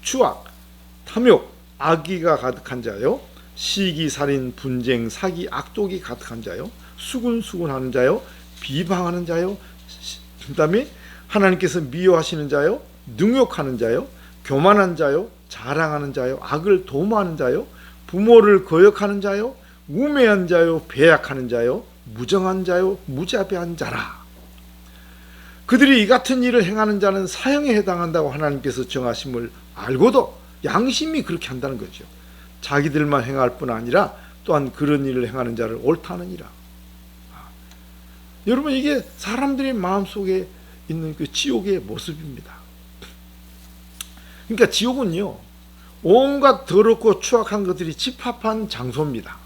추악, 탐욕, 악의가 가득한 자요, 시기, 살인, 분쟁, 사기, 악독이 가득한 자요, 수군수군하는 자요, 비방하는 자요, 그 다음에 하나님께서 미워하시는 자요, 능욕하는 자요, 교만한 자요, 자랑하는 자요, 악을 도모하는 자요, 부모를 거역하는 자요, 우매한 자요, 배약하는 자요, 무정한 자요, 무자비한 자라. 그들이 이 같은 일을 행하는 자는 사형에 해당한다고 하나님께서 정하심을 알고도 양심이 그렇게 한다는 거죠. 자기들만 행할 뿐 아니라 또한 그런 일을 행하는 자를 옳다느니라. 여러분, 이게 사람들의 마음속에 있는 그 지옥의 모습입니다. 그러니까 지옥은요, 온갖 더럽고 추악한 것들이 집합한 장소입니다.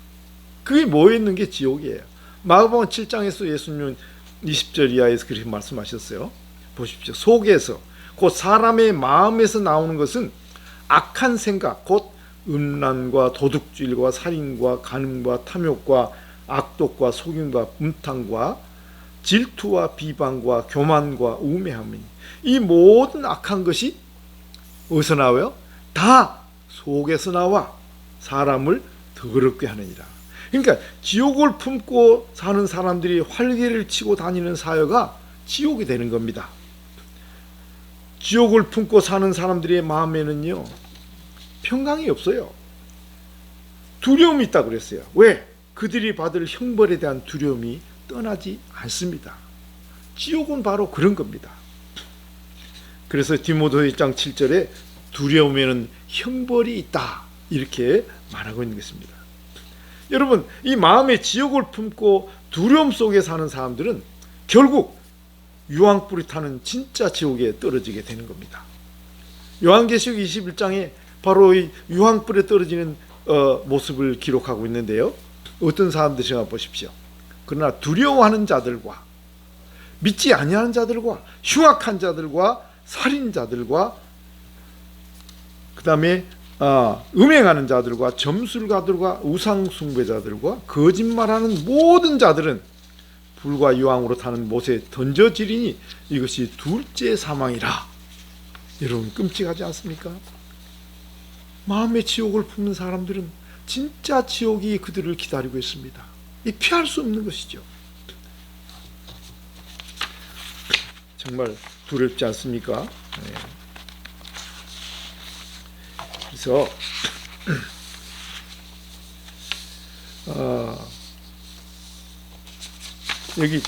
그게 모여있는 게 지옥이에요. 마가복음 7장에서 예수님은 20절 이하에서 그렇게 말씀하셨어요. 보십시오. 속에서, 곧 사람의 마음에서 나오는 것은 악한 생각, 곧 음란과 도둑질과 살인과 간음과 탐욕과 악독과 속임과 음탕과 질투와 비방과 교만과 우매함이니, 이 모든 악한 것이 어디서 나와요? 다 속에서 나와 사람을 더럽게 하느니라. 그러니까 지옥을 품고 사는 사람들이 활개를 치고 다니는 사회가 지옥이 되는 겁니다. 지옥을 품고 사는 사람들의 마음에는요, 평강이 없어요. 두려움이 있다고 그랬어요. 왜? 그들이 받을 형벌에 대한 두려움이 떠나지 않습니다. 지옥은 바로 그런 겁니다. 그래서 디모데 1장 7절에 두려움에는 형벌이 있다, 이렇게 말하고 있는 것입니다. 여러분, 이 마음의 지옥을 품고 두려움 속에 사는 사람들은 결국 유황불이 타는 진짜 지옥에 떨어지게 되는 겁니다. 요한계시록 21장에 바로 이 유황불에 떨어지는 모습을 기록하고 있는데요, 어떤 사람들인가 보십시오. 그러나 두려워하는 자들과 믿지 아니하는 자들과 흉악한 자들과 살인자들과 그 다음에 음행하는 자들과 점술가들과 우상숭배자들과 거짓말하는 모든 자들은 불과 유황으로 타는 못에 던져지리니 이것이 둘째 사망이라. 여러분, 끔찍하지 않습니까? 마음의 지옥을 품는 사람들은 진짜 지옥이 그들을 기다리고 있습니다. 이 피할 수 없는 것이죠. 정말 두렵지 않습니까? 네. 그래서 여기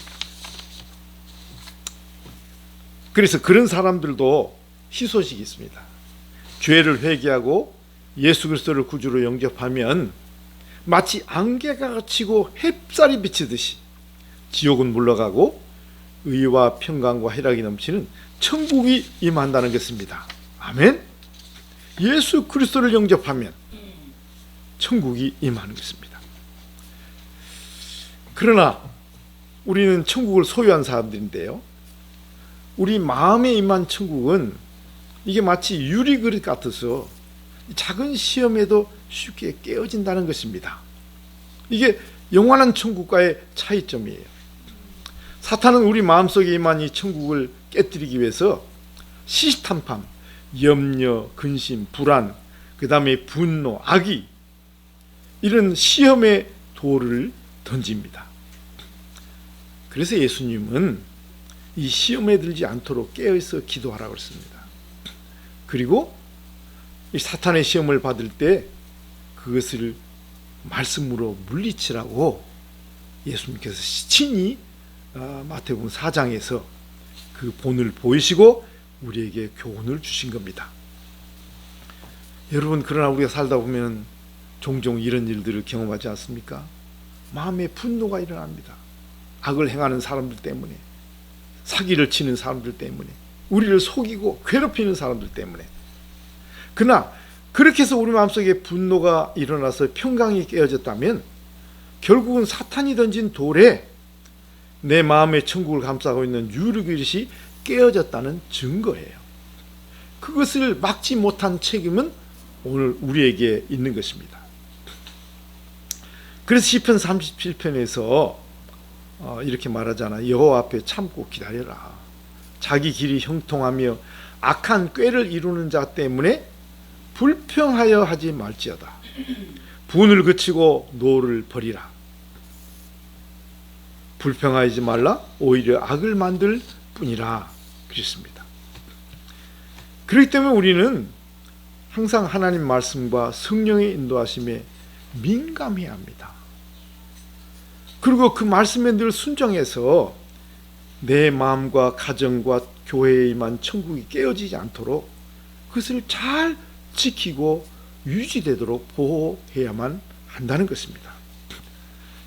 그래서 그런 사람들도 희소식이 있습니다. 죄를 회개하고 예수 그리스도를 구주로 영접하면 마치 안개가 갇히고 햇살이 비치듯이 지옥은 물러가고 의와 평강과 희락이 넘치는 천국이 임한다는 것입니다. 아멘. 예수 그리스도를 영접하면 천국이 임하는 것입니다. 그러나 우리는 천국을 소유한 사람들인데요, 우리 마음에 임한 천국은 이게 마치 유리그릇 같아서 작은 시험에도 쉽게 깨어진다는 것입니다. 이게 영원한 천국과의 차이점이에요. 사탄은 우리 마음속에 임한 이 천국을 깨뜨리기 위해서 시시탄팜, 염려, 근심, 불안, 그 다음에 분노, 악의, 이런 시험의 돌을 던집니다. 그래서 예수님은 이 시험에 들지 않도록 깨어있어 기도하라고 했습니다. 그리고 이 사탄의 시험을 받을 때 그것을 말씀으로 물리치라고 예수님께서 친히 마태복음 4장에서 그 본을 보이시고 우리에게 교훈을 주신 겁니다. 여러분, 그러나 우리가 살다 보면 종종 이런 일들을 경험하지 않습니까? 마음에 분노가 일어납니다. 악을 행하는 사람들 때문에, 사기를 치는 사람들 때문에, 우리를 속이고 괴롭히는 사람들 때문에. 그러나 그렇게 해서 우리 마음속에 분노가 일어나서 평강이 깨어졌다면 결국은 사탄이 던진 돌에 내 마음의 천국을 감싸고 있는 유리그릇이 깨어졌다는 증거예요. 그것을 막지 못한 책임은 오늘 우리에게 있는 것입니다. 그래서 시편 37편에서 이렇게 말하잖아. 여호와 앞에 참고 기다려라. 자기 길이 형통하며 악한 꾀를 이루는 자 때문에 불평하여 하지 말지어다. 분을 그치고 노를 버리라. 불평하지 말라. 오히려 악을 만들 뿐이라. 그랬습니다. 그렇기 때문에 우리는 항상 하나님 말씀과 성령의 인도하심에 민감해야 합니다. 그리고 그 말씀에 늘 순종해서 내 마음과 가정과 교회에 임한 천국이 깨어지지 않도록 그것을 잘 지키고 유지되도록 보호해야만 한다는 것입니다.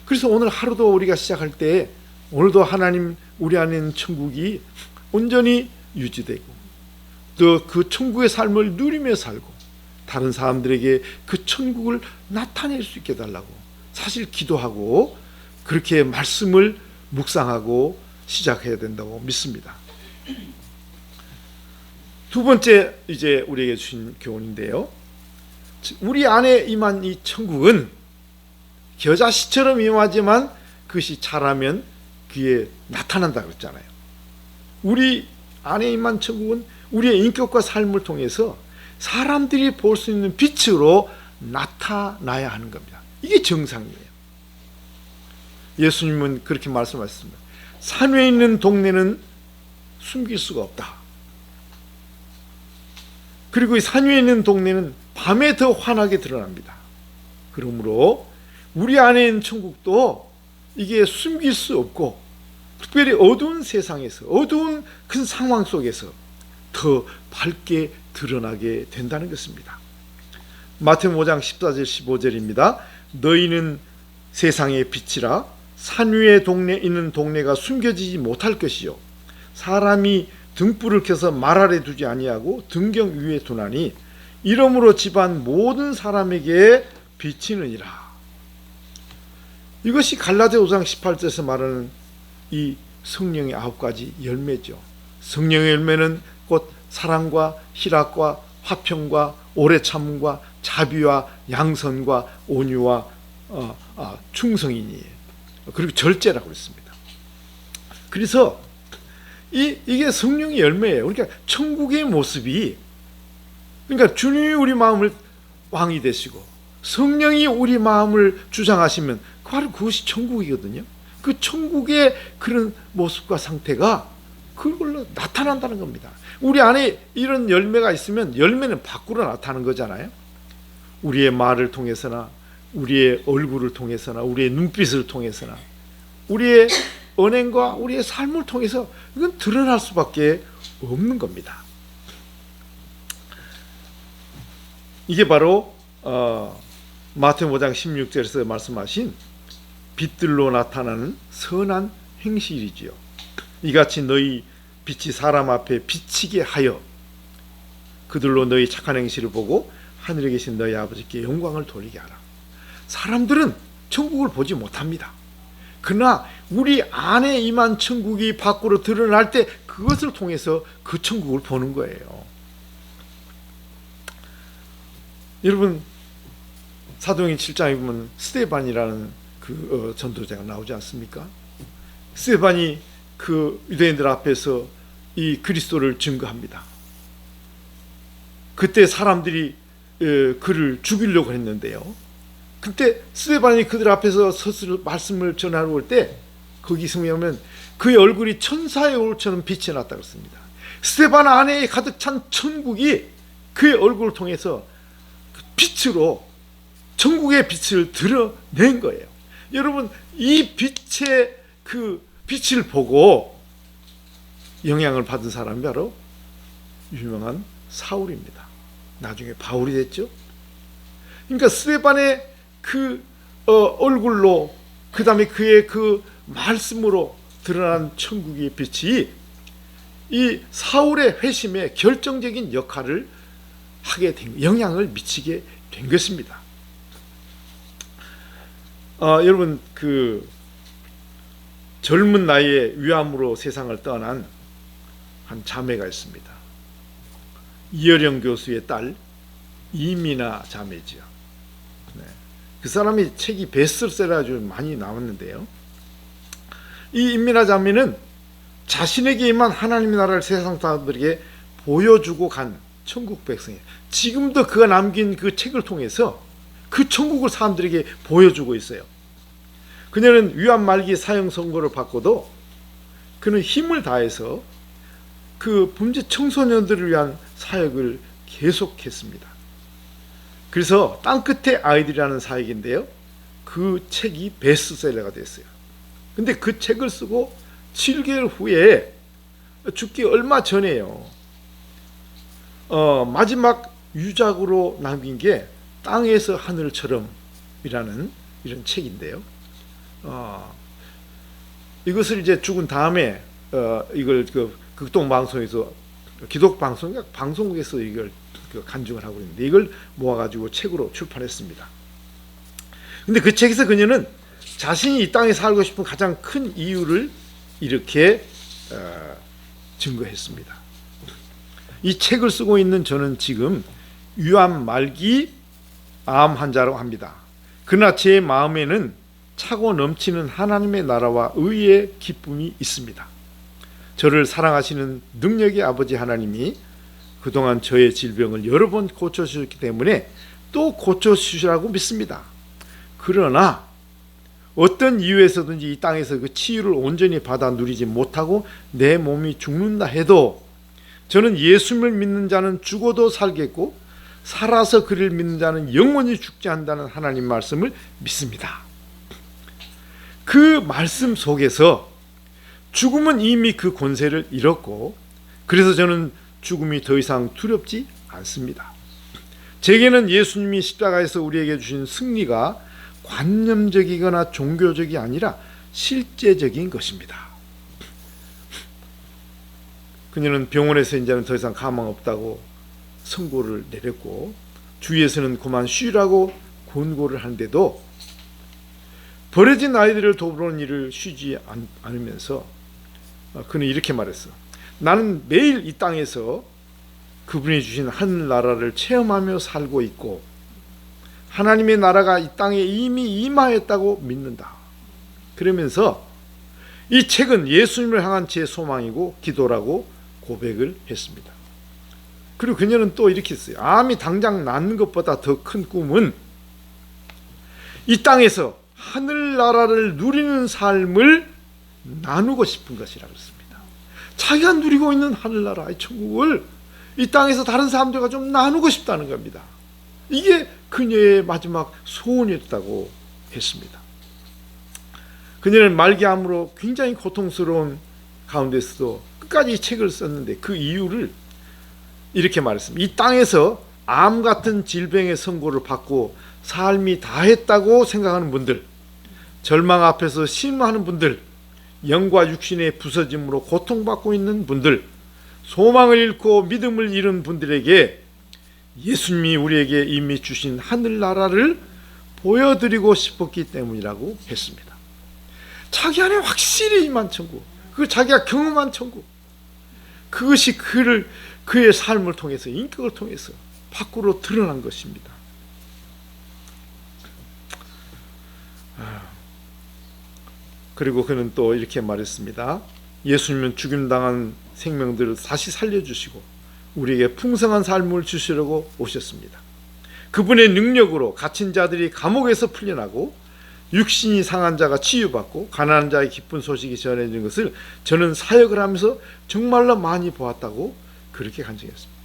그래서 오늘 하루도 우리가 시작할 때 오늘도 하나님 우리 안에 있는 천국이 온전히 유지되고 또 그 천국의 삶을 누리며 살고 다른 사람들에게 그 천국을 나타낼 수 있게 해달라고 사실 기도하고 그렇게 말씀을 묵상하고 시작해야 된다고 믿습니다. 두 번째 이제 우리에게 주신 교훈인데요. 우리 안에 임한 이 천국은 겨자씨처럼 임하지만 그것이 자라면 그에 나타난다 그랬잖아요. 우리 안에 임한 천국은 우리의 인격과 삶을 통해서 사람들이 볼 수 있는 빛으로 나타나야 하는 겁니다. 이게 정상이에요. 예수님은 그렇게 말씀하셨습니다. 산 위에 있는 동네는 숨길 수가 없다. 그리고 이 산 위에 있는 동네는 밤에 더 환하게 드러납니다. 그러므로 우리 안에 있는 천국도 이게 숨길 수 없고 특별히 어두운 세상에서 어두운 큰 상황 속에서 더 밝게 드러나게 된다는 것입니다. 마태복음 5장 14절 15절입니다. 너희는 세상의 빛이라 산 위에 있는 동네가 숨겨지지 못할 것이요 사람이 등불을 켜서 말 아래 두지 아니하고 등경 위에 두나니 이러므로 집안 모든 사람에게 비치느니라. 이것이 갈라디아 5장 18절에서 말하는 이 성령의 9가지 열매죠. 성령의 열매는 곧 사랑과 희락과 화평과 오래 참음과 자비와 양선과 온유와 충성이니 그리고 절제라고 했습니다. 그래서 이게 성령의 열매예요. 그러니까 천국의 모습이 그러니까 주님이 우리 마음을 왕이 되시고 성령이 우리 마음을 주장하시면 바로 그것이 천국이거든요. 그 천국의 그런 모습과 상태가 그걸로 나타난다는 겁니다. 우리 안에 이런 열매가 있으면 열매는 밖으로 나타나는 거잖아요. 우리의 말을 통해서나 우리의 얼굴을 통해서나 우리의 눈빛을 통해서나 우리의 언행과 우리의 삶을 통해서 이건 드러날 수밖에 없는 겁니다. 이게 바로 마태복음 5장 16절에서 말씀하신 빛들로 나타나는 선한 행실이지요. 이같이 너희 빛이 사람 앞에 비치게 하여 그들로 너희 착한 행실을 보고 하늘에 계신 너희 아버지께 영광을 돌리게 하라. 사람들은 천국을 보지 못합니다. 그러나 우리 안에 임한 천국이 밖으로 드러날 때 그것을 통해서 그 천국을 보는 거예요. 여러분 사도행전 7장에 보면 스데반이라는 그 전도자가 나오지 않습니까? 스데반이 그 유대인들 앞에서 이 그리스도를 증거합니다. 그때 사람들이 그를 죽이려고 했는데요. 그때 스데반이 그들 앞에서 서서 말씀을 전하러 올 때 거기 성경에 그의 얼굴이 천사의 얼굴처럼 빛이 났다고 했습니다. 스데반 안에 가득 찬 천국이 그의 얼굴을 통해서 빛으로 천국의 빛을 드러낸 거예요. 여러분 이 빛의 그 빛을 보고 영향을 받은 사람이 바로 유명한 사울입니다. 나중에 바울이 됐죠. 그러니까 스데반의 그 얼굴로 그 다음에 그의 그 말씀으로 드러난 천국의 빛이 이 사울의 회심에 결정적인 역할을 하게 된 영향을 미치게 된 것입니다. 여러분 그 젊은 나이에 위암으로 세상을 떠난 한 자매가 있습니다. 이어령 교수의 딸 이민아 자매지요. 네. 그 사람이 책이 베스트셀러 아주 많이 나왔는데요. 이 이민아 자매는 자신에게 임한 하나님의 나라를 세상 사람들에게 보여주고 간 천국 백성이에요. 지금도 그가 남긴 그 책을 통해서 그 천국을 사람들에게 보여주고 있어요. 그녀는 위안 말기 사형 선고를 받고도 그는 힘을 다해서 그 범죄 청소년들을 위한 사역을 계속했습니다. 그래서 땅끝의 아이들이라는 사역인데요, 그 책이 베스트셀러가 됐어요. 근데 그 책을 쓰고 7개월 후에 죽기 얼마 전에요, 마지막 유작으로 남긴 게 땅에서 하늘처럼 이라는 이런 책인데요, 이것을 이제 죽은 다음에 이걸 그 극동방송에서, 방송국에서 이걸 간증을 하고 있는데, 이걸 모아가지고 책으로 출판했습니다. 근데 그 책에서 그녀는 자신이 이 땅에 살고 싶은 가장 큰 이유를 이렇게 증거했습니다. 이 책을 쓰고 있는 저는 지금 위암 말기 암 환자라고 합니다. 그러나 제 마음에는 차고 넘치는 하나님의 나라와 의의 기쁨이 있습니다. 저를 사랑하시는 능력의 아버지 하나님이 그동안 저의 질병을 여러 번 고쳐주셨기 때문에 또 고쳐주시라고 믿습니다. 그러나 어떤 이유에서든지 이 땅에서 그 치유를 온전히 받아 누리지 못하고 내 몸이 죽는다 해도 저는 예수님을 믿는 자는 죽어도 살겠고 살아서 그를 믿는 자는 영원히 죽지 않는다는 하나님 말씀을 믿습니다. 그 말씀 속에서 죽음은 이미 그 권세를 잃었고, 그래서 저는 죽음이 더 이상 두렵지 않습니다. 제게는 예수님이 십자가에서 우리에게 주신 승리가 관념적이거나 종교적이 아니라 실제적인 것입니다. 그녀는 병원에서 이제는 더 이상 가망 없다고 선고를 내렸고, 주위에서는 그만 쉬라고 권고를 하는데도 버려진 아이들을 돌보는 일을 쉬지 않으면서 그는 이렇게 말했어. 나는 매일 이 땅에서 그분이 주신 하늘나라를 체험하며 살고 있고 하나님의 나라가 이 땅에 이미 임하였다고 믿는다. 그러면서 이 책은 예수님을 향한 제 소망이고 기도라고 고백을 했습니다. 그리고 그녀는 또 이렇게 했어요. 암이 당장 낫는 것보다 더 큰 꿈은 이 땅에서 하늘나라를 누리는 삶을 나누고 싶은 것이라고 했습니다. 자기가 누리고 있는 하늘나라의 천국을 이 땅에서 다른 사람들과 좀 나누고 싶다는 겁니다. 이게 그녀의 마지막 소원이었다고 했습니다. 그녀는 말기암으로 굉장히 고통스러운 가운데서도 끝까지 이 책을 썼는데 그 이유를 이렇게 말했습니다. 이 땅에서 암 같은 질병의 선고를 받고 삶이 다했다고 생각하는 분들, 절망 앞에서 신음하는 분들, 영과 육신의 부서짐으로 고통받고 있는 분들, 소망을 잃고 믿음을 잃은 분들에게 예수님이 우리에게 이미 주신 하늘나라를 보여드리고 싶었기 때문이라고 했습니다. 자기 안에 확실히 임한 천국, 그 자기가 경험한 천국, 그것이 그의 삶을 통해서, 인격을 통해서 밖으로 드러난 것입니다. 그리고 그는 또 이렇게 말했습니다. 예수님은 죽임당한 생명들을 다시 살려주시고 우리에게 풍성한 삶을 주시려고 오셨습니다. 그분의 능력으로 갇힌 자들이 감옥에서 풀려나고 육신이 상한 자가 치유받고 가난한 자의 기쁜 소식이 전해지는 것을 저는 사역을 하면서 정말로 많이 보았다고 그렇게 간증했습니다.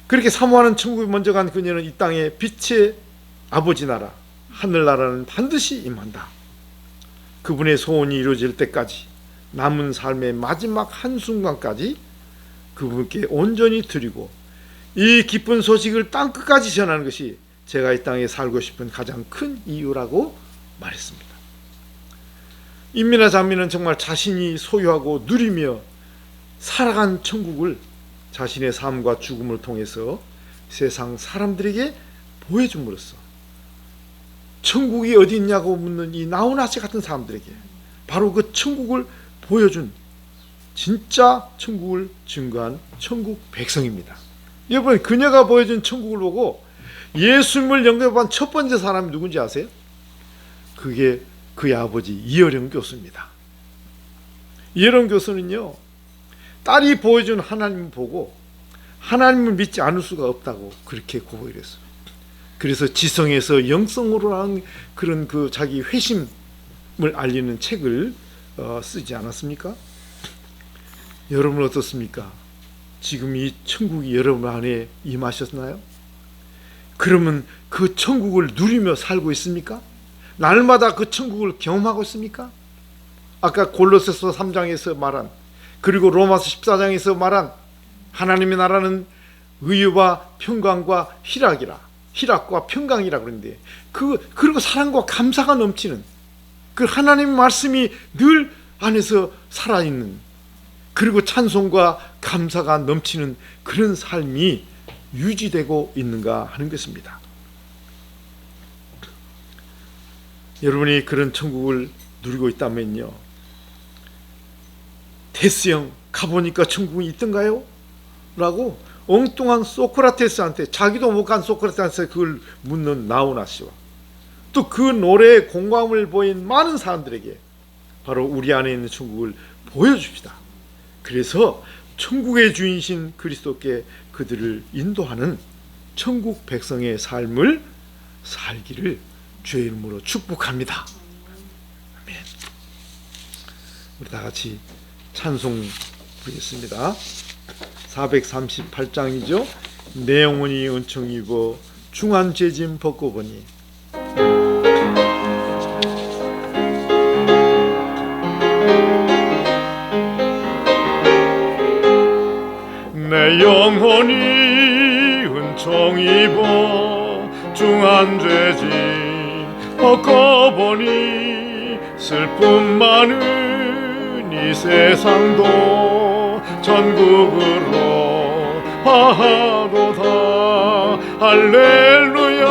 그렇게 사모하는 천국에 먼저 간 그녀는 이 땅에 빛의 아버지 나라, 하늘나라는 반드시 임한다. 그분의 소원이 이루어질 때까지 남은 삶의 마지막 한순간까지 그분께 온전히 드리고 이 기쁜 소식을 땅끝까지 전하는 것이 제가 이 땅에 살고 싶은 가장 큰 이유라고 말했습니다. 인미나 장미는 정말 자신이 소유하고 누리며 살아간 천국을 자신의 삶과 죽음을 통해서 세상 사람들에게 보여줌으로써 천국이 어디 있냐고 묻는 이 나훈아씨 같은 사람들에게 바로 그 천국을 보여준 진짜 천국을 증거한 천국 백성입니다. 여러분, 그녀가 보여준 천국을 보고 예수님을 영접한 첫 번째 사람이 누군지 아세요? 그게 그의 아버지 이어령 교수입니다. 이어령 교수는요, 딸이 보여준 하나님을 보고 하나님을 믿지 않을 수가 없다고 그렇게 고백을 했어요. 그래서 지성에서 영성으로 하는 그런 그 자기 회심을 알리는 책을 쓰지 않았습니까? 여러분 어떻습니까? 지금 이 천국이 여러분 안에 임하셨나요? 그러면 그 천국을 누리며 살고 있습니까? 날마다 그 천국을 경험하고 있습니까? 아까 골로새서 3장에서 말한, 그리고 로마서 14장에서 말한 하나님의 나라는 의와 평강과 희락과 평강이라 그러는데, 그리고 사랑과 감사가 넘치는 그 하나님의 말씀이 늘 안에서 살아있는, 그리고 찬송과 감사가 넘치는 그런 삶이 유지되고 있는가 하는 것입니다. 여러분이 그런 천국을 누리고 있다면요, 테스형 가보니까 천국이 있던가요? 라고 엉뚱한 소크라테스한테, 자기도 못 간 소크라테스한테 그걸 묻는 나우나 씨와 또 그 노래에 공감을 보인 많은 사람들에게 바로 우리 안에 있는 천국을 보여줍시다. 그래서 천국의 주인이신 그리스도께 그들을 인도하는 천국 백성의 삶을 살기를 주의 이름으로 축복합니다. 아멘. 우리 다 같이 찬송 부르겠습니다. 438장이죠. 내 영혼이 은총 입어 중한 죄짐 벗고 보니. 내 영혼이 은총 입어 중한 죄짐 벗고 보니, 슬픔 많은 이 세상도 전국으로 하하도다. 할렐루야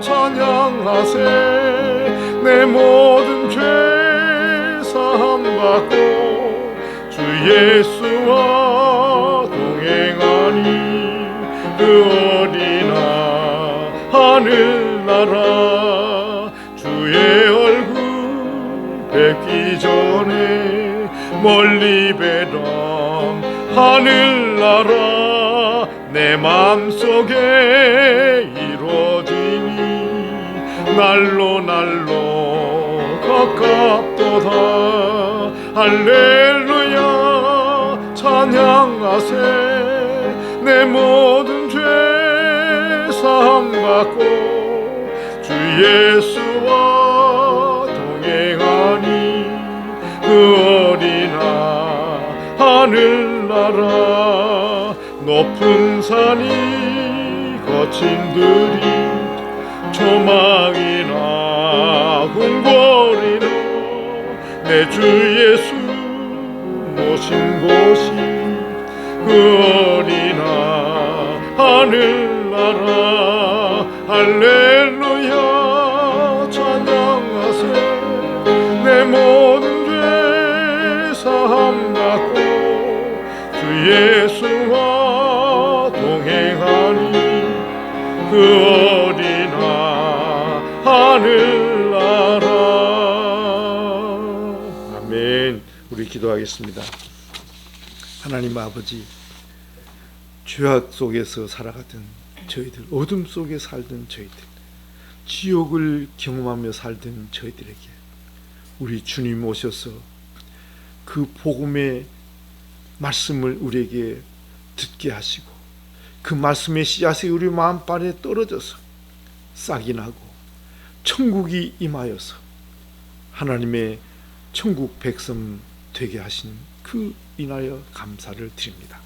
찬양하세. 내 모든 죄 사함 받고 주 예수와 동행하니, 그 어린아 하늘나라 주의 얼굴 뵙기 전에 멀리 뵈던 하늘나라 내 맘속에 이루어지니, 날로 가깝도다. 할렐루야 찬양하세. 내 모든 죄 사함 받고 주 예수와 동행하니, 그 어린아 하늘나라 높은 산이 거친 들이 조망이나 궁궐이나 내 주 예수 모신 곳이, 그 어린아 하늘나라 할렐루야 찬양하세. 내 모든 죄 사함 받고 주 예수와 동행하니, 그 어린아 하늘나라. 아멘. 우리 기도하겠습니다. 하나님 아버지, 죄악 속에서 살아가던 저희들, 어둠 속에 살던 저희들, 지옥을 경험하며 살던 저희들에게 우리 주님 오셔서 그 복음의 말씀을 우리에게 듣게 하시고, 그 말씀의 씨앗이 우리 마음발에 떨어져서 싹이 나고 천국이 임하여서 하나님의 천국 백성 되게 하신 그 인하여 감사를 드립니다.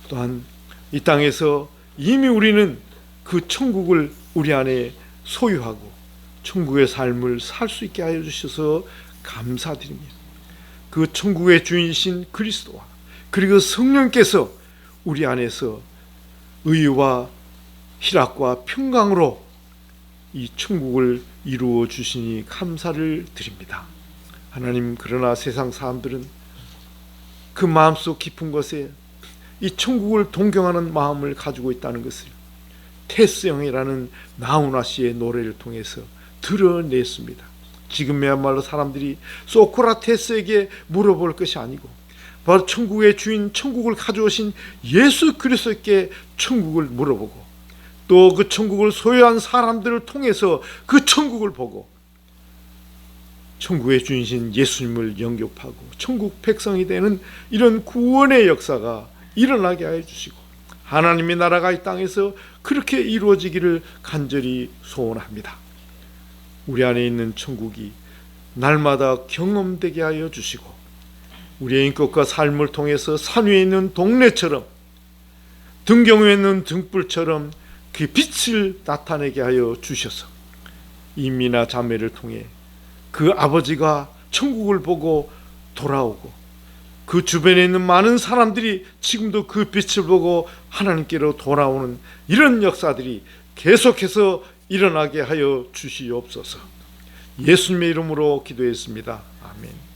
또한 이 땅에서 이미 우리는 그 천국을 우리 안에 소유하고 천국의 삶을 살 수 있게 하여 주셔서 감사드립니다. 그 천국의 주인이신 그리스도와 그리고 성령께서 우리 안에서 의와 희락과 평강으로 이 천국을 이루어 주시니 감사를 드립니다. 하나님, 그러나 세상 사람들은 그 마음속 깊은 곳에 이 천국을 동경하는 마음을 가지고 있다는 것을 테스형이라는 나우나 씨의 노래를 통해서 드러냈습니다. 지금이야말로 사람들이 소크라테스에게 물어볼 것이 아니고 바로 천국의 주인, 천국을 가져오신 예수 그리스도께 천국을 물어보고, 또 그 천국을 소유한 사람들을 통해서 그 천국을 보고 천국의 주인이신 예수님을 영접하고 천국 백성이 되는 이런 구원의 역사가 일어나게 하여 주시고, 하나님의 나라가 이 땅에서 그렇게 이루어지기를 간절히 소원합니다. 우리 안에 있는 천국이 날마다 경험되게 하여 주시고, 우리의 인격과 삶을 통해서 산 위에 있는 동네처럼, 등경 위에 있는 등불처럼 그 빛을 나타내게 하여 주셔서 이미나 자매를 통해 그 아버지가 천국을 보고 돌아오고, 그 주변에 있는 많은 사람들이 지금도 그 빛을 보고 하나님께로 돌아오는 이런 역사들이 계속해서 일어나게 하여 주시옵소서. 예수님의 이름으로 기도했습니다. 아멘.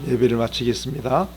예배를 마치겠습니다.